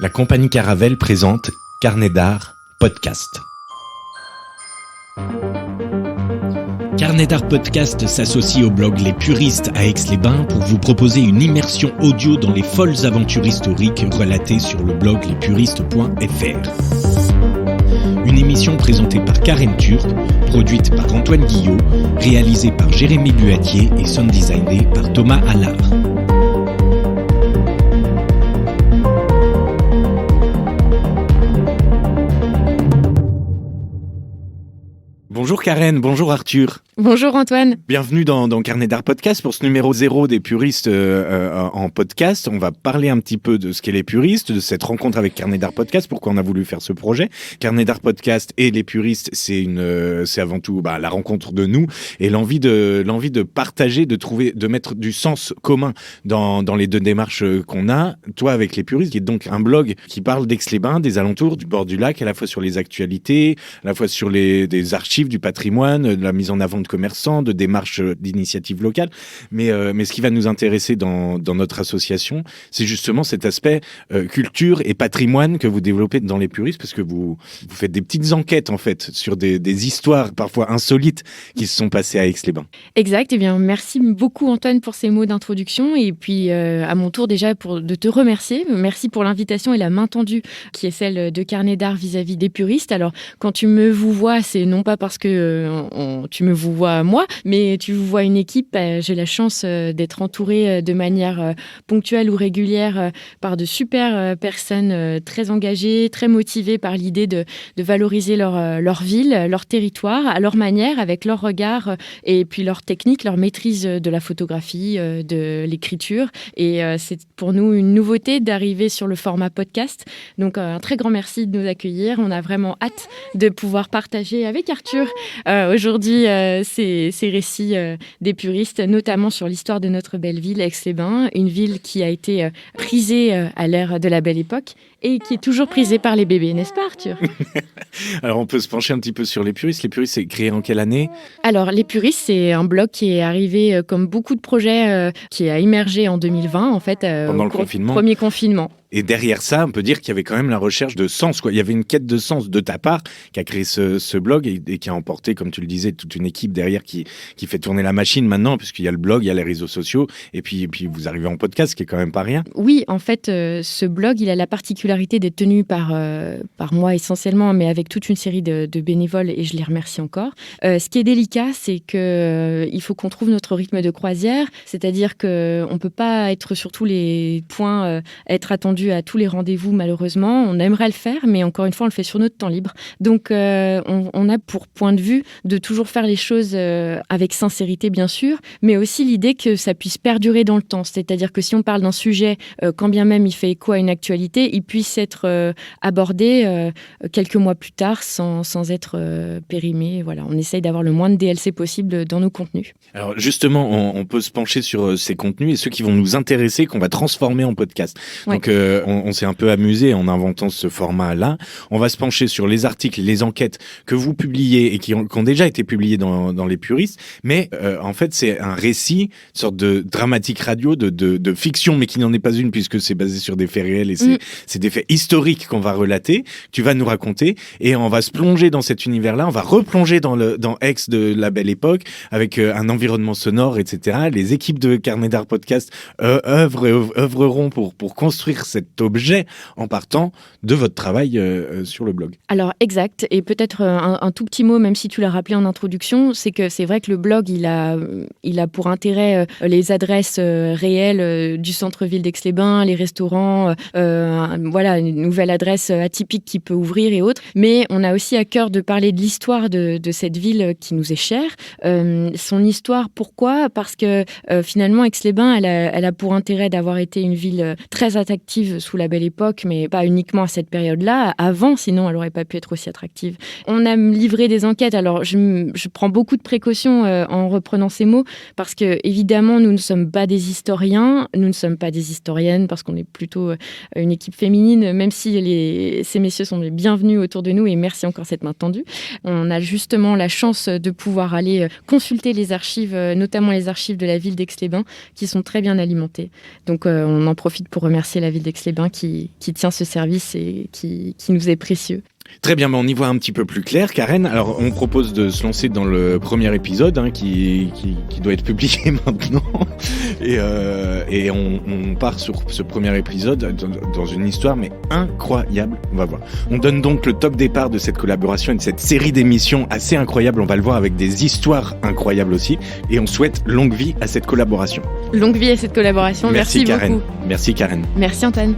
La compagnie Caravelle présente Carnet d'art podcast. Carnet d'art podcast s'associe au blog Les Puristes à Aix-les-Bains pour vous proposer une immersion audio dans les folles aventures historiques relatées sur le blog lespuristes.fr. Une émission présentée par Karen Turc, produite par Antoine Guillot, réalisée par Jérémy Buatier et sound designée par Thomas Allard. Bonjour Karen, bonjour Arthur. Bonjour Antoine. Bienvenue dans Carnet d'art podcast pour ce numéro 0 des puristes en podcast. On va parler un petit peu de ce qu'est les puristes, de cette rencontre avec Carnet d'art podcast, pourquoi on a voulu faire ce projet. Carnet d'art podcast et les puristes, c'est avant tout la rencontre de nous et l'envie de partager, de mettre du sens commun dans les deux démarches qu'on a. Toi avec les puristes, qui est donc un blog qui parle d'Aix-les-Bains, des alentours, du bord du lac, à la fois sur les actualités, à la fois sur des archives, du patrimoine, de la mise en avant de commerçants, de démarches d'initiatives locales. Mais ce qui va nous intéresser dans notre association, c'est justement cet aspect culture et patrimoine que vous développez dans les puristes, parce que vous faites des petites enquêtes en fait sur des histoires parfois insolites qui se sont passées à Aix-les-Bains. Exact. Eh bien, merci beaucoup Antoine pour ces mots d'introduction et puis à mon tour déjà de te remercier. Merci pour l'invitation et la main tendue qui est celle de Carnet d'art vis-à-vis des puristes. Alors quand tu me vous vois, c'est non pas parce que tu me vous vois moi, mais tu vous vois une équipe. J'ai la chance d'être entourée de manière ponctuelle ou régulière par de super personnes très engagées, très motivées par l'idée de valoriser leur ville, leur territoire, à leur manière, avec leur regard et puis leur technique, leur maîtrise de la photographie, de l'écriture. Et c'est pour nous une nouveauté d'arriver sur le format podcast. Donc un très grand merci de nous accueillir. On a vraiment hâte de pouvoir partager avec Arthur aujourd'hui ces récits des puristes, notamment sur l'histoire de notre belle ville, Aix-les-Bains, une ville qui a été prisée à l'ère de la Belle Époque et qui est toujours prisée par les bébés, n'est-ce pas Arthur ? Alors on peut se pencher un petit peu sur les puristes. Les puristes, c'est créé en quelle année ? Alors les puristes, c'est un blog qui est arrivé comme beaucoup de projets qui a émergé en 2020 en fait. Pendant le confinement. Premier confinement. Et derrière ça, on peut dire qu'il y avait quand même la recherche de sens, quoi. Il y avait une quête de sens de ta part qui a créé ce blog et qui a emporté, comme tu le disais, toute une équipe derrière qui fait tourner la machine maintenant, puisqu'il y a le blog, il y a les réseaux sociaux, et puis vous arrivez en podcast, ce qui est quand même pas rien. Oui, en fait, ce blog, il a la particularité d'être tenu par moi essentiellement, mais avec toute une série de bénévoles, et je les remercie encore. Ce qui est délicat, c'est qu'il faut qu'on trouve notre rythme de croisière, c'est-à-dire qu'on ne peut pas être sur tous les points, être attendu à tous les rendez-vous, malheureusement. On aimerait le faire, mais encore une fois, on le fait sur notre temps libre. Donc, on a pour point de vue de toujours faire les choses avec sincérité, bien sûr, mais aussi l'idée que ça puisse perdurer dans le temps. C'est-à-dire que si on parle d'un sujet, quand bien même il fait écho à une actualité, il puisse être abordé quelques mois plus tard sans être périmé. Voilà, on essaye d'avoir le moins de DLC possible dans nos contenus. Alors justement, on peut se pencher sur ces contenus et ceux qui vont nous intéresser, qu'on va transformer en podcast. Ouais. Donc, on s'est un peu amusé en inventant ce format-là. On va se pencher sur les articles, les enquêtes que vous publiez et qui ont déjà été publiés dans les puristes. Mais en fait, c'est un récit, une sorte de dramatique radio, de fiction, mais qui n'en est pas une puisque c'est basé sur des faits réels et c'est des faits historiques qu'on va relater, tu vas nous raconter et on va se plonger dans cet univers-là. On va replonger dans Aix de la Belle Époque avec un environnement sonore, etc. Les équipes de Carnet d'art podcast œuvreront pour construire cet objet en partant de votre travail sur le blog. Alors exact, et peut-être un tout petit mot, même si tu l'as rappelé en introduction, c'est que c'est vrai que le blog il a pour intérêt les adresses réelles du centre-ville d'Aix-les-Bains, les restaurants, voilà, une nouvelle adresse atypique qui peut ouvrir et autres, mais on a aussi à cœur de parler de l'histoire de cette ville qui nous est chère, son histoire. Pourquoi ? Parce que finalement Aix-les-Bains elle a pour intérêt d'avoir été une ville très attractive sous la Belle Époque, mais pas uniquement à cette période-là. Avant, sinon, elle n'aurait pas pu être aussi attractive. On a livré des enquêtes. Alors, je prends beaucoup de précautions en reprenant ces mots, parce que, évidemment, nous ne sommes pas des historiens, nous ne sommes pas des historiennes, parce qu'on est plutôt une équipe féminine. féminine, même si ces messieurs sont les bienvenus autour de nous, et merci encore cette main tendue. On a justement la chance de pouvoir aller consulter les archives, notamment les archives de la ville d'Aix-les-Bains, qui sont très bien alimentées. Donc on en profite pour remercier la ville d'Aix-les-Bains qui tient ce service et qui nous est précieux. Très bien, mais on y voit un petit peu plus clair. Karen, alors on propose de se lancer dans le premier épisode qui doit être publié maintenant. Et on part sur ce premier épisode dans une histoire mais incroyable. On va voir. On donne donc le top départ de cette collaboration et de cette série d'émissions assez incroyable. On va le voir avec des histoires incroyables aussi. Et on souhaite longue vie à cette collaboration. Longue vie à cette collaboration. Merci Karen. beaucoup. Merci Karen. Merci Antoine.